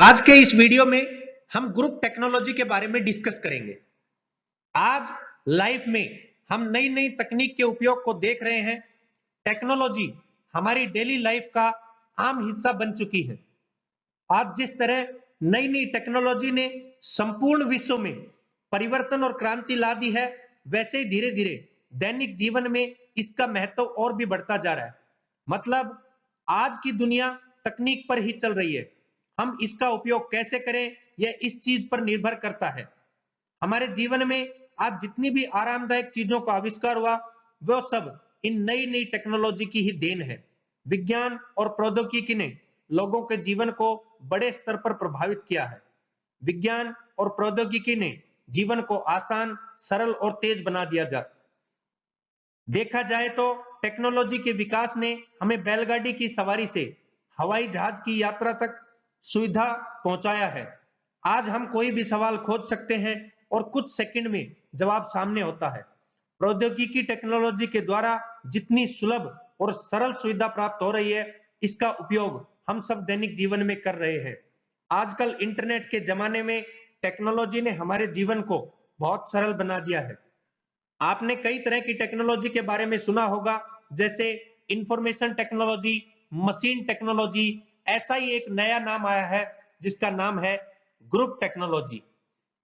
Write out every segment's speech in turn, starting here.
आज के इस वीडियो में हम ग्रुप टेक्नोलॉजी के बारे में डिस्कस करेंगे। आज लाइफ में हम नई नई तकनीक के उपयोग को देख रहे हैं। टेक्नोलॉजी हमारी डेली लाइफ का आम हिस्सा बन चुकी है। आज जिस तरह नई नई टेक्नोलॉजी ने संपूर्ण विश्व में परिवर्तन और क्रांति ला दी है, वैसे ही धीरे धीरे दैनिक जीवन में इसका महत्व और भी बढ़ता जा रहा है। मतलब आज की दुनिया तकनीक पर ही चल रही है। हम इसका उपयोग कैसे करें यह इस चीज पर निर्भर करता है। हमारे जीवन में आज जितनी भी आरामदायक चीजों का आविष्कार हुआ वो सब इन नई नई टेक्नोलॉजी की ही देन है। विज्ञान और प्रौद्योगिकी ने लोगों के जीवन को बड़े स्तर पर प्रभावित किया है। विज्ञान और प्रौद्योगिकी ने जीवन को आसान, सरल और तेज बना दिया। देखा जाए तो टेक्नोलॉजी के विकास ने हमें बैलगाड़ी की सवारी से हवाई जहाज की यात्रा तक सुविधा पहुंचाया है। आज हम कोई भी सवाल खोज सकते हैं और कुछ सेकंड में जवाब सामने होता है। प्रौद्योगिकी टेक्नोलॉजी के द्वारा जितनी सुलभ और सरल सुविधा प्राप्त हो रही है, इसका उपयोग हम सब दैनिक जीवन में कर रहे हैं। आजकल इंटरनेट के जमाने में टेक्नोलॉजी ने हमारे जीवन को बहुत सरल बना दिया है। आपने कई तरह की टेक्नोलॉजी के बारे में सुना होगा, जैसे इंफॉर्मेशन टेक्नोलॉजी, मशीन टेक्नोलॉजी। ऐसा ही एक नया नाम आया है जिसका नाम है ग्रुप टेक्नोलॉजी।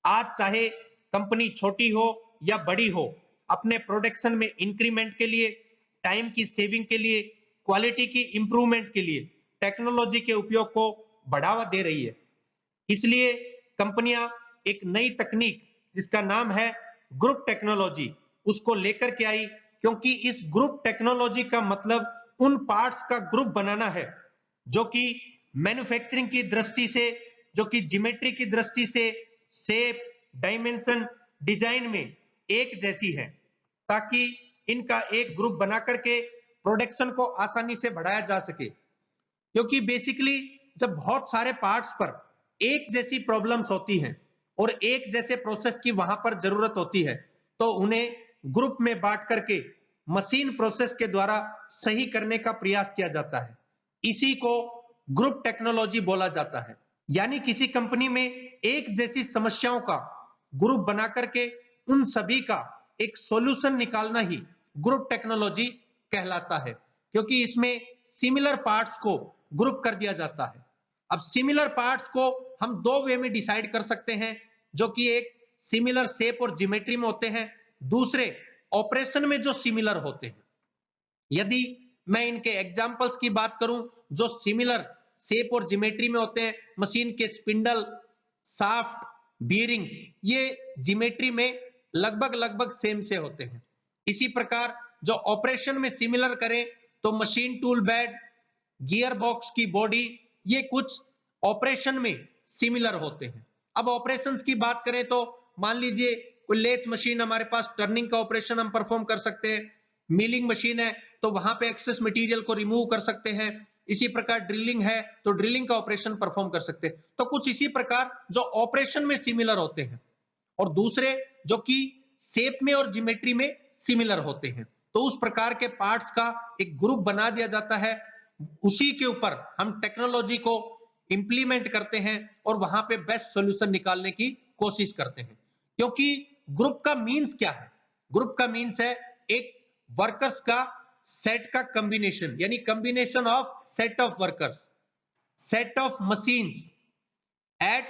आज चाहे कंपनी छोटी हो या बड़ी हो, अपने प्रोडक्शन में इंक्रीमेंट के लिए, टाइम की सेविंग के लिए, क्वालिटी की इंप्रूवमेंट के लिए टेक्नोलॉजी के उपयोग को बढ़ावा दे रही है। इसलिए कंपनियां एक नई तकनीक जिसका नाम है ग्रुप टेक्नोलॉजी, उसको लेकर के आई, क्योंकि इस ग्रुप टेक्नोलॉजी का मतलब उन पार्ट्स का ग्रुप बनाना है जो कि मैन्युफैक्चरिंग की दृष्टि से, जो कि ज्योमेट्री की दृष्टि से, शेप, डायमेंशन, डिजाइन में एक जैसी है, ताकि इनका एक ग्रुप बना करके प्रोडक्शन को आसानी से बढ़ाया जा सके। क्योंकि बेसिकली जब बहुत सारे पार्ट्स पर एक जैसी प्रॉब्लम्स होती हैं और एक जैसे प्रोसेस की वहां पर जरूरत होती है, तो उन्हें ग्रुप में बांट करके मशीन प्रोसेस के द्वारा सही करने का प्रयास किया जाता है। इसी को ग्रुप टेक्नोलॉजी बोला जाता है। यानी किसी कंपनी में एक जैसी समस्याओं का ग्रुप बना करके उन सभी का एक सॉल्यूशन निकालना ही ग्रुप टेक्नोलॉजी कहलाता है, क्योंकि इसमें सिमिलर पार्ट्स को ग्रुप कर दिया जाता है। अब सिमिलर पार्ट्स को हम दो वे में डिसाइड कर सकते हैं, जो कि एक सिमिलर शेप और ज्योमेट्री में होते हैं, दूसरे ऑपरेशन में जो सिमिलर होते हैं। यदि मैं इनके एग्जांपल्स की बात करूं जो सिमिलर शेप और ज्योमेट्री में होते हैं, मशीन के स्पिंडल, शाफ्ट, बीयरिंग्स, ये ज्योमेट्री में लगभग सेम से होते हैं। इसी प्रकार जो ऑपरेशन में सिमिलर करें तो machine tool bed, gear box की बॉडी, ये कुछ ऑपरेशन में सिमिलर होते हैं। अब ऑपरेशंस की बात करें तो मान लीजिए कोई लेथ मशीन, हमारे पास टर्निंग का ऑपरेशन हम परफॉर्म कर सकते हैं। मिलिंग मशीन है तो वहां पे एक्सेस मटेरियल को रिमूव कर सकते हैं। इसी प्रकार ड्रिलिंग है तो ड्रिलिंग का ऑपरेशन परफॉर्म कर सकते हैं। तो कुछ इसी प्रकार जो ऑपरेशन में सिमिलर होते हैं और दूसरे जो कि शेप में और ज्योमेट्री में सिमिलर होते हैं, तो उस प्रकार के पार्ट्स का एक ग्रुप बना दिया जाता है। उसी के ऊपर हम टेक्नोलॉजी को इंप्लीमेंट करते हैं और वहां पे बेस्ट सॉल्यूशन निकालने की कोशिश करते हैं। क्योंकि ग्रुप का मीन्स क्या है? ग्रुप का मीन्स है एक वर्कर्स का सेट का कॉम्बिनेशन, यानी combination of set of workers, set of machines at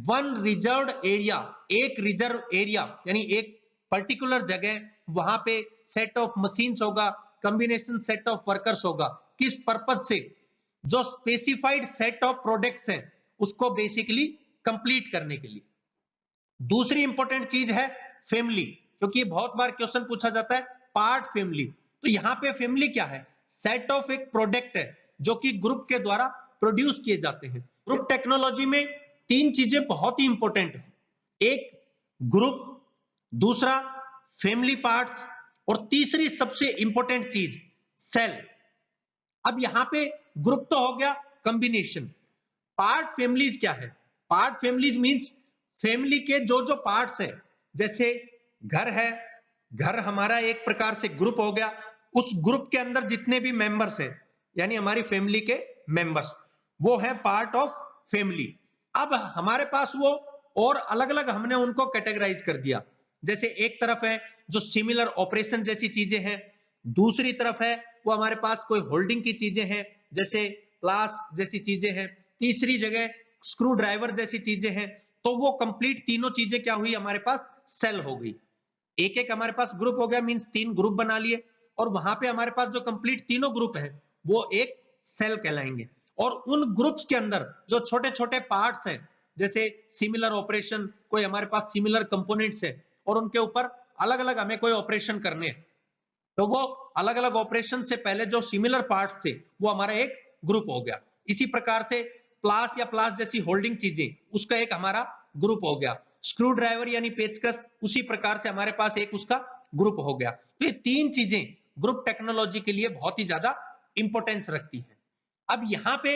one reserved area. एक रिजर्व एरिया यानी एक पर्टिकुलर जगह, वहां पे सेट ऑफ मशीन्स होगा, कॉम्बिनेशन सेट ऑफ वर्कर्स होगा। किस पर्पज से? जो स्पेसिफाइड सेट ऑफ प्रोडक्ट्स हैं उसको बेसिकली कंप्लीट करने के लिए। दूसरी इंपॉर्टेंट चीज है फैमिली, क्योंकि बहुत बार क्वेश्चन पूछा जाता है पार्ट फैमिली। तो यहां पे फैमिली क्या है? सेट ऑफ एक प्रोडक्ट है जो कि ग्रुप के द्वारा प्रोड्यूस किए जाते हैं। ग्रुप टेक्नोलॉजी में तीन चीजें बहुत ही इंपॉर्टेंट है। एक ग्रुप, दूसरा फैमिली पार्ट्स, और तीसरी सबसे इंपॉर्टेंट चीज सेल। अब यहां पे ग्रुप तो हो गया, कॉम्बिनेशन। पार्ट फैमिलीज क्या है? पार्ट फैमिलीज मींस फैमिली के जो जो पार्ट्स है, जैसे घर है, घर हमारा एक प्रकार से ग्रुप हो गया। उस ग्रुप के अंदर जितने भी मेंबर्स हैं, यानी हमारी फैमिली के मेंबर्स, वो है पार्ट ऑफ फैमिली। अब हमारे पास वो और अलग अलग हमने उनको कैटेगराइज कर दिया। जैसे एक तरफ है जो सिमिलर ऑपरेशन जैसी चीजें हैं, दूसरी तरफ है वो हमारे पास कोई होल्डिंग की चीजें हैं जैसे प्लास जैसी चीजें हैं, तीसरी जगह स्क्रू ड्राइवर जैसी चीजें हैं। तो वो कंप्लीट तीनों चीजें क्या हुई हमारे पास सेल हो गई। एक एक हमारे पास ग्रुप हो गया, मींस 3 ग्रुप बना लिए, और वहां पे हमारे पास जो कंप्लीट तीनों ग्रुप है वो एक सेल कहलाएंगे। और उन ग्रुप्स के अंदर जो छोटे छोटे पार्ट्स हैं, जैसे सिमिलर ऑपरेशन, कोई हमारे पास सिमिलर कंपोनेंट्स है और उनके ऊपर अलग अलग हमें कोई ऑपरेशन करने हैं, तो वो अलग अलग ऑपरेशन से पहले जो सिमिलर पार्ट्स थे वो हमारा एक ग्रुप हो गया। इसी प्रकार से प्लास या प्लास जैसी होल्डिंग चीजें, उसका एक हमारा ग्रुप हो गया। स्क्रू ड्राइवर यानी पेचकस, उसी प्रकार से हमारे पास एक उसका ग्रुप हो गया। तो ये तीन चीजें ग्रुप टेक्नोलॉजी के लिए बहुत ही ज्यादा इंपॉर्टेंस रखती है। अब यहाँ पे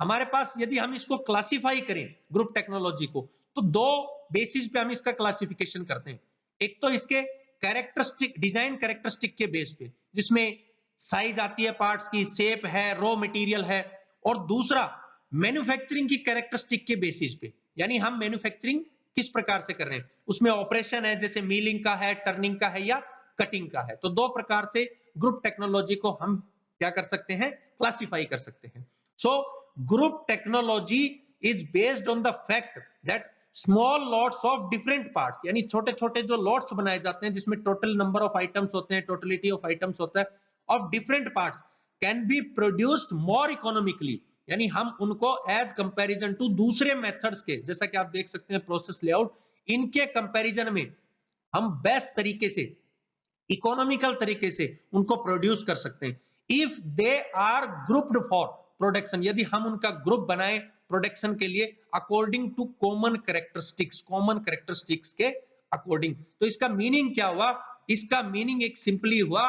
हमारे पास यदि हम इसको क्लासिफाई करें ग्रुप टेक्नोलॉजी को, तो दो बेसिस पे हम इसका क्लासिफिकेशन करते हैं। एक तो इसके कैरेक्टरिस्टिक, डिजाइन कैरेक्टरिस्टिक के बेस पे, जिसमें साइज आती है पार्ट्स की, शेप है, रॉ मटेरियल है, और दूसरा मैन्युफैक्चरिंग की कैरेक्टरिस्टिक के बेसिस पे, यानी हम मैन्युफैक्चरिंग किस प्रकार से कर रहे हैं, उसमें ऑपरेशन है जैसे मिलिंग का है, टर्निंग का है या कटिंग का है। तो दो प्रकार से ग्रुप टेक्नोलॉजी को हम क्या कर सकते हैं, क्लासिफाई कर सकते हैं। So group technology is based on the fact that small lots of different parts, यानी छोटे छोटे जो लॉट्स बनाए जाते हैं जिसमें टोटल नंबर ऑफ आइटम्स होते हैं, टोटलिटी ऑफ आइटम्स होता है, of different parts can be produced more economically, यानी हम उनको एज कंपैरिजन टू दूसरे मेथड्स के, जैसा कि आप देख सकते हैं प्रोसेस लेआउट, इनके कंपैरिजन में हम बेस्ट तरीके से, इकोनॉमिकल तरीके से उनको प्रोड्यूस कर सकते हैं। If they are grouped for production, यदि हम उनका ग्रुप बनाए प्रोडक्शन के लिए अकॉर्डिंग टू कॉमन कैरेक्टरिस्टिक्स के अकॉर्डिंग। तो इसका मीनिंग क्या हुआ, इसका मीनिंग एक सिंपली हुआ,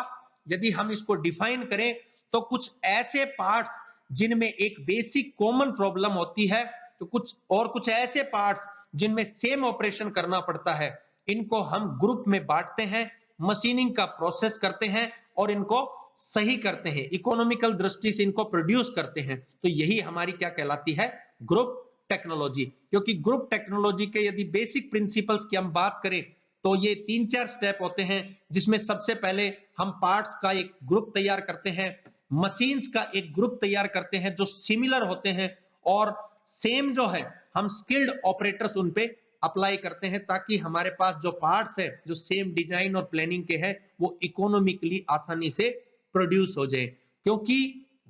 यदि हम इसको डिफाइन करें तो कुछ ऐसे पार्ट्स जिनमें एक बेसिक कॉमन प्रॉब्लम होती है, तो कुछ ऐसे पार्ट्स जिनमें सेम ऑपरेशन करना पड़ता है, इनको हम ग्रुप में बांटते हैं, मशीनिंग का प्रोसेस करते हैं और इनको सही करते हैं, इकोनॉमिकल दृष्टि से इनको प्रोड्यूस करते हैं। तो यही हमारी क्या कहलाती है, ग्रुप टेक्नोलॉजी। क्योंकि ग्रुप टेक्नोलॉजी के यदि बेसिक प्रिंसिपल्स की हम बात करें तो ये 3-4 स्टेप होते हैं, जिसमें सबसे पहले हम पार्ट्स का एक ग्रुप तैयार करते हैं, मशीन्स का एक ग्रुप तैयार करते हैं जो सिमिलर होते हैं, और सेम जो है हम स्किल्ड ऑपरेटर्स उन पे अप्लाई करते हैं, ताकि हमारे पास जो पार्ट्स है जो सेम डिजाइन और प्लानिंग के हैं वो इकोनॉमिकली आसानी से प्रोड्यूस हो जाए। क्योंकि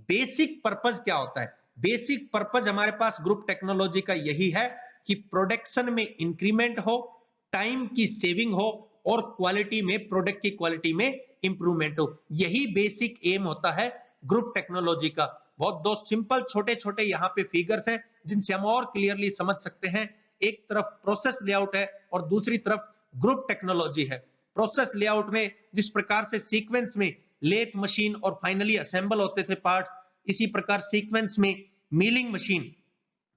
बेसिक पर्पस क्या होता है, बेसिक पर्पस हमारे पास ग्रुप टेक्नोलॉजी का यही है कि प्रोडक्शन में इंक्रीमेंट हो, टाइम की सेविंग हो और क्वालिटी में, प्रोडक्ट की क्वालिटी में इंप्रूवमेंट हो। यही बेसिक एम होता है ग्रुप टेक्नोलॉजी का। बहुत दो सिंपल छोटे छोटे यहाँ पे फिगर्स हैं जिनसे हम और क्लियरली समझ सकते हैं। एक तरफ प्रोसेस लेआउट है और दूसरी तरफ ग्रुप टेक्नोलॉजी है। प्रोसेस लेआउट में जिस प्रकार से सीक्वेंस में लेथ मशीन और फाइनली असेंबल होते थे पार्ट्स, इसी प्रकार सीक्वेंस में मिलिंग मशीन,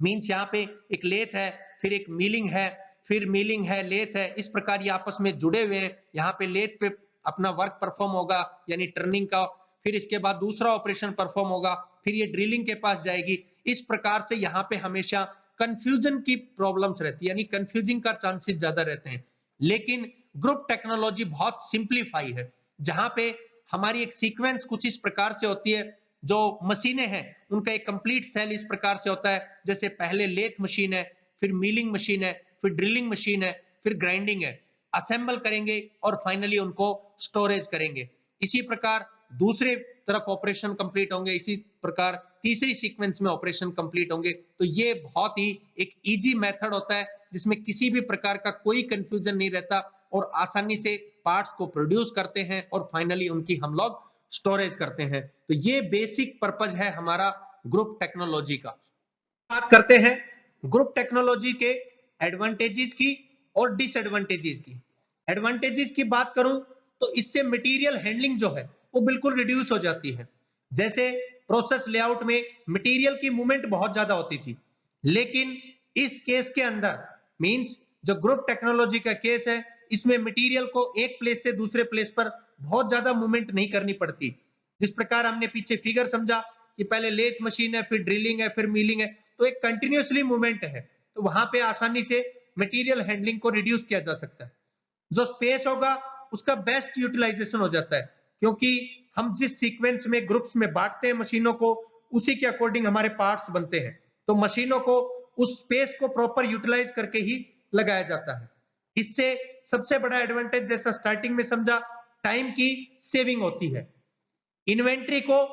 मींस यहाँ पे एक लेथ है, फिर एक मिलिंग है, फिर मिलिंग है, लेथ है, इस प्रकार ये आपस में जुड़े हुए हैं। यहाँ पे लेथ पे अपना वर्क परफॉर्म होगा यानी टर्निंग का, फिर इसके बाद दूसरा ऑपरेशन परफॉर्म होगा, फिर ये ड्रिलिंग के पास जाएगी। इस प्रकार से यहाँ पे हमेशा कंफ्यूजन की प्रॉब्लम्स रहती है, यानी कंफ्यूजिंग का चांसेस ज्यादा रहते हैं। लेकिन ग्रुप टेक्नोलॉजी बहुत सिंप्लीफाई है, जहां पे हमारी एक सीक्वेंस कुछ इस प्रकार से होती है, जो मशीनें हैं उनका एक कंप्लीट सेल इस प्रकार से होता है, जैसे पहले लेथ मशीन है, फिर मिलिंग मशीन है, फिर ड्रिलिंग मशीन है, फिर ग्राइंडिंग है, असेंबल करेंगे और फाइनली उनको स्टोरेज करेंगे। इसी प्रकार दूसरे तरफ ऑपरेशन कंप्लीट होंगे, इसी प्रकार तीसरी सीक्वेंस में ऑपरेशन कंप्लीट होंगे। तो ये बहुत ही एक इजी मेथड होता है जिसमें किसी भी प्रकार का कोई कंफ्यूजन नहीं रहता और आसानी से पार्ट्स को प्रोड्यूस करते हैं और फाइनली उनकी हम लोग स्टोरेज करते हैं। तो ये बेसिक पर्पस है हमारा ग्रुप टेक्नोलॉजी का। बात करते हैं ग्रुप टेक्नोलॉजी के एडवांटेजेस की और डिसएडवांटेजेस की। एडवांटेजेस की बात करूं तो इससे मटेरियल हैंडलिंग जो है वो बिल्कुल रिड्यूस हो जाती है। जैसे प्रोसेस लेआउट में मटेरियल की मूवमेंट बहुत ज्यादा होती थी, लेकिन इस केस के अंदर, मींस जो ग्रुप टेक्नोलॉजी का केस है, इसमें मटेरियल को एक प्लेस से दूसरे प्लेस पर बहुत ज्यादा मूवमेंट नहीं करनी पड़ती। जिस प्रकार हमने पीछे फिगर समझा कि पहले लेथ मशीन है, फिर ड्रिलिंग है, फिर मिलिंग है, तो एक कंटिन्यूअसली मूवमेंट है। तो वहां पे आसानी से मटेरियल हैंडलिंग को रिड्यूस किया जा सकता है। जो स्पेस होगा उसका बेस्ट यूटिलाइजेशन हो जाता है, क्योंकि हम जिस सीक्वेंस में ग्रुप्स में बांटते हैं मशीनों को, उसी के अकॉर्डिंग हमारे पार्ट्स बनते हैं। तो मशीनों को उस स्पेस को प्रॉपर यूटिलाइज करके ही लगाया जाता है। इससे सबसे बड़ा एडवांटेज, जैसा स्टार्टिंग में समझा, टाइम की सेविंग होती है। इन्वेंट्री को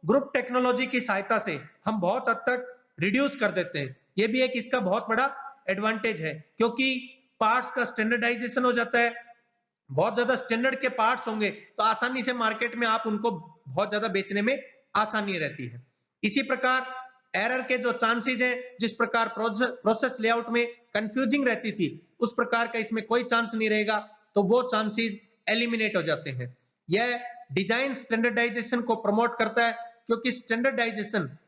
ग्रुप टेक्नोलॉजी की सहायता से हम बहुत हद तक रिड्यूस कर देते हैं। यह भी एक इसका बहुत बड़ा एडवांटेज है, क्योंकि पार्ट्स का स्टैंडर्डाइजेशन हो जाता है। बहुत ज्यादा स्टैंडर्ड के पार्ट्स होंगे तो आसानी से मार्केट में आप उनको बहुत ज्यादा बेचने में आसानी रहती है। इसी प्रकार एरर के जो चांसेस हैं, जिस प्रकार प्रोसेस लेआउट में कंफ्यूजिंग रहती थी, उस प्रकार का इसमें कोई चांस नहीं रहेगा, तो वो चांसेस एलिमिनेट हो जाते हैं। यह डिजाइन स्टैंडर्डाइजेशन को प्रमोट करता है, क्योंकि स्टैंडर्डाइजेशन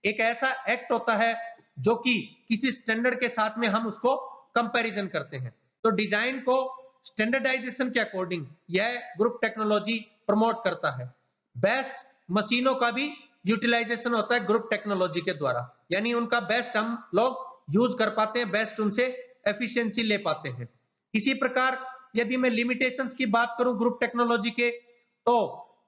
एक ऐसा एक्ट होता है जो कि किसी स्टैंडर्ड के साथ में हम उसको कंपैरिजन करते हैं। तो डिजाइन को स्टैंडर्डाइजेशन के अकॉर्डिंग यह ग्रुप टेक्नोलॉजी प्रमोट करता है। बेस्ट मशीनों का भी यूटिलाइजेशन होता है ग्रुप टेक्नोलॉजी के द्वारा, यानी उनका बेस्ट हम लोग यूज कर पाते हैं, बेस्ट उनसे एफिशिएंसी ले पाते हैं। इसी प्रकार यदि मैं लिमिटेशंस की बात करूं ग्रुप टेक्नोलॉजी के, तो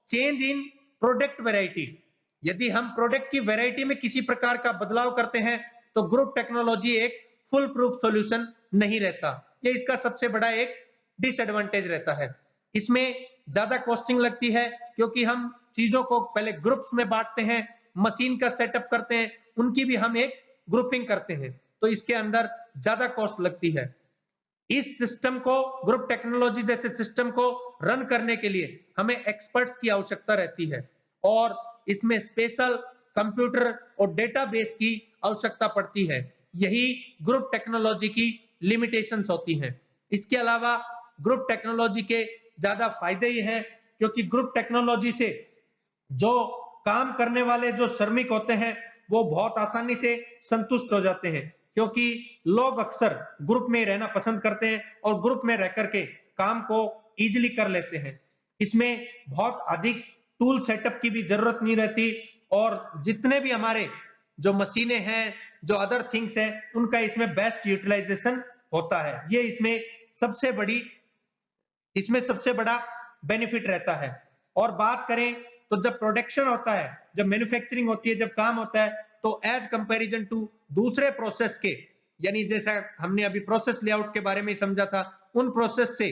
चेंज इन प्रोडक्ट वैरायटी, यदि हम प्रोडक्ट की वैरायटी में किसी प्रकार का बदलाव करते हैं तो ग्रुप टेक्नोलॉजी एक फुल प्रूफ सॉल्यूशन नहीं रहता। ये इसका सबसे बड़ा एक डिसएडवांटेज रहता है। इसमें ज्यादा कॉस्टिंग लगती है, क्योंकि हम चीजों को पहले ग्रुप्स में बांटते हैं, मशीन का सेटअप करते हैं, उनकी भी हम एक ग्रुपिंग करते हैं, तो इसके अंदर ज्यादा कॉस्ट लगती है। इस सिस्टम को, ग्रुप टेक्नोलॉजी जैसे सिस्टम को रन करने के लिए हमें एक्सपर्ट्स की आवश्यकता रहती है, और इसमें स्पेशल कंप्यूटर और डेटाबेस की आवश्यकता पड़ती है। यही ग्रुप टेक्नोलॉजी की लिमिटेशंस होती हैं। इसके अलावा ग्रुप टेक्नोलॉजी के ज्यादा फायदे ही हैं, क्योंकि ग्रुप टेक्नोलॉजी से जो काम करने वाले जो श्रमिक होते हैं वो बहुत आसानी से संतुष्ट हो जाते हैं, क्योंकि लोग अक्सर ग्रुप में रहना पसंद करते हैं और ग्रुप में रह करके काम को इजीली कर लेते हैं। इसमें बहुत अधिक टूल सेटअप की भी जरूरत नहीं रहती, और जितने भी हमारे जो मशीनें हैं, जो अदर थिंग्स हैं, उनका इसमें बेस्ट यूटिलाइजेशन होता है। ये इसमें सबसे बड़ा बेनिफिट रहता है। और बात करें तो जब प्रोडक्शन होता है, जब मैन्युफैक्चरिंग होती है, जब काम होता है, तो एज कंपैरिजन टू दूसरे प्रोसेस के, यानी जैसा हमने अभी प्रोसेस लेआउट के बारे में समझा था, उन प्रोसेस से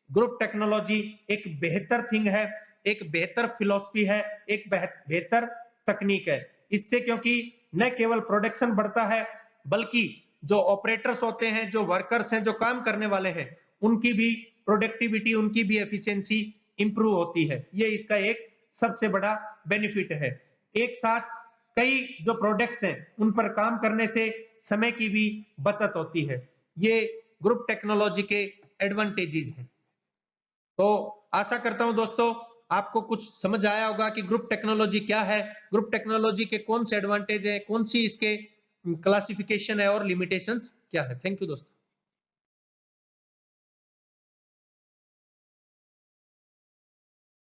ग्रुप टेक्नोलॉजी एक बेहतर थिंग है, एक बेहतर फिलॉसफी है, एक बेहतर तकनीक है। इससे क्योंकि न केवल प्रोडक्शन बढ़ता है, बल्कि जो ऑपरेटर्स होते हैं, जो वर्कर्स हैं, जो काम करने वाले हैं, उनकी भी प्रोडक्टिविटी, उनकी भी एफिशिएंसी इंप्रूव होती है। ये इसका एक सबसे बड़ा बेनिफिट है। एक साथ कई जो प्रोडक्ट्स हैं उन पर काम करने से समय की भी बचत होती है। ये ग्रुप टेक्नोलॉजी के एडवांटेजेस हैं। तो आशा करता हूं दोस्तों आपको कुछ समझ आया होगा कि ग्रुप टेक्नोलॉजी क्या है, ग्रुप टेक्नोलॉजी के कौन से एडवांटेज है, कौन सी इसके क्लासिफिकेशन है और लिमिटेशंस क्या है। थैंक यू दोस्तों।